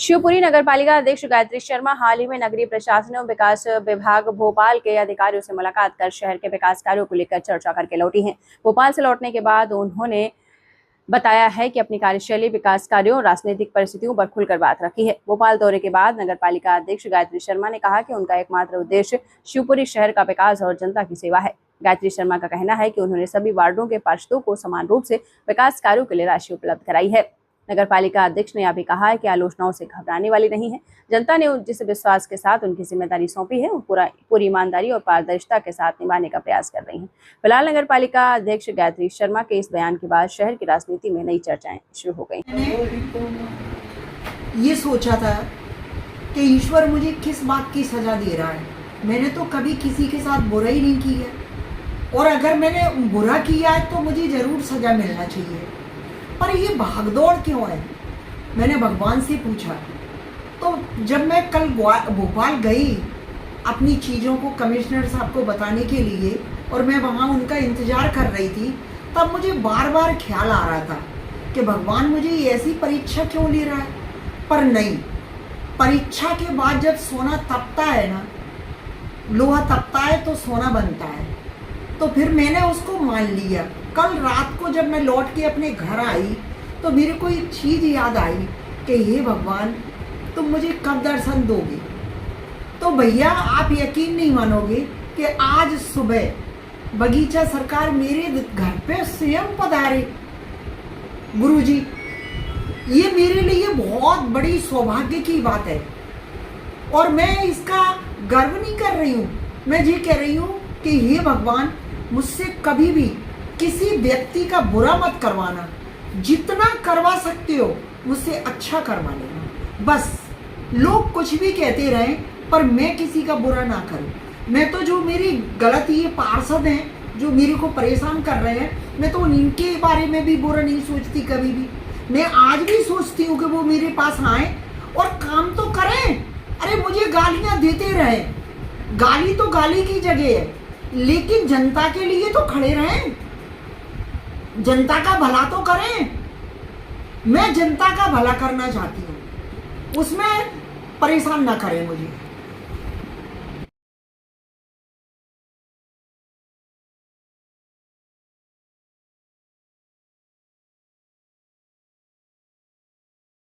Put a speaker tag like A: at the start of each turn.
A: शिवपुरी नगरपालिका अध्यक्ष गायत्री शर्मा हाल ही में नगरीय प्रशासन एवं विकास विभाग भोपाल के अधिकारियों से मुलाकात कर शहर के विकास कार्यों को लेकर चर्चा करके लौटी हैं। भोपाल से लौटने के बाद उन्होंने बताया है कि अपनी कार्यशैली विकास कार्यों और राजनीतिक परिस्थितियों पर खुलकर बात रखी है। भोपाल दौरे के बाद नगरपालिका अध्यक्ष गायत्री शर्मा ने कहा कि उनका एकमात्र उद्देश्य शिवपुरी शहर का विकास और जनता की सेवा है। गायत्री शर्मा का कहना है कि उन्होंने सभी वार्डों के पार्षदों को समान रूप से विकास कार्यों के लिए राशि उपलब्ध कराई है। नगरपालिका अध्यक्ष ने यह भी कहा है कि आलोचनाओं से घबराने वाली नहीं है। जनता ने जिस विश्वास के साथ उनकी जिम्मेदारी सौंपी है, पूरी ईमानदारी और पारदर्शिता के साथ निभाने का प्रयास कर रही है। फिलहाल नगरपालिका अध्यक्ष गायत्री शर्मा के इस बयान के बाद शहर की राजनीति में नई चर्चाएं शुरू हो गई।
B: ये सोचा था कि ईश्वर मुझे किस बात की सजा दे रहा है। मैंने तो कभी किसी के साथ बुरा ही नहीं किया, और अगर मैंने बुरा किया है तो मुझे जरूर सजा मिलना चाहिए। पर ये भागदौड़ क्यों है, मैंने भगवान से पूछा। तो जब मैं कल भोपाल गई अपनी चीज़ों को कमिश्नर साहब को बताने के लिए, और मैं वहाँ उनका इंतज़ार कर रही थी, तब मुझे बार बार ख्याल आ रहा था कि भगवान मुझे ऐसी परीक्षा क्यों ले रहा है। पर नहीं, परीक्षा के बाद जब सोना तपता है ना, लोहा तपता है तो सोना बनता है। तो फिर मैंने उसको मान लिया। कल रात को जब मैं लौट के अपने घर आई तो मेरे को एक चीज़ याद आई कि हे भगवान, तुम मुझे कब दर्शन दोगे। तो भैया आप यकीन नहीं मानोगे कि आज सुबह बगीचा सरकार मेरे घर पे स्वयं पधारे। गुरुजी, ये मेरे लिए बहुत बड़ी सौभाग्य की बात है, और मैं इसका गर्व नहीं कर रही हूँ। मैं ये कह रही हूँ कि हे भगवान, मुझसे कभी भी किसी व्यक्ति का बुरा मत करवाना। जितना करवा सकते हो मुझसे अच्छा करवा लेना। बस लोग कुछ भी कहते रहें, पर मैं किसी का बुरा ना करूं। मैं तो जो मेरी गलत ये पार्षद हैं जो मेरे को परेशान कर रहे हैं, मैं तो इनके बारे में भी बुरा नहीं सोचती कभी भी। मैं आज भी सोचती हूँ कि वो मेरे पास आए और काम तो करें। अरे मुझे गालियाँ देते रहे, गाली तो गाली की जगह है, लेकिन जनता के लिए तो खड़े रहें, जनता का भला तो करें। मैं जनता का भला करना चाहती हूँ, उसमें परेशान ना करें मुझे।